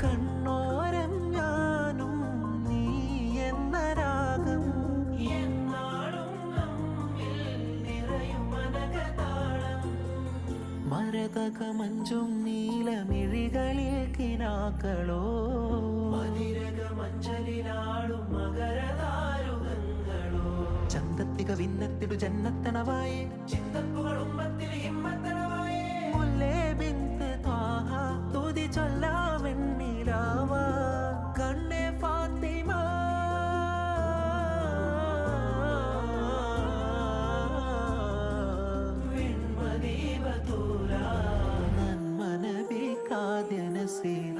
കണ്ണോരം ഞാനും നീ എന്ന രാഗം മരതകമഞ്ചും നീലമിഴികളിൽ കിനാക്കളോ മതിരകമഞ്ചലിലാടും മകരതാരുകങ്ങളോ ചന്തത്തിക വിന്നത്തിടു ജന്നത്തണവായേ ചിന്തപ്പുകൾ ഉമ്മത്തിൽ ഹിമ്മത്തണവായേ മുല്ലേ ബിന്ത് ത്വാഹ തുതി ചൊല്ലാമെന്നിലാവ കണ്ണേ ഫാത്തിമ നന്മനബി കാദ്യ നസീറ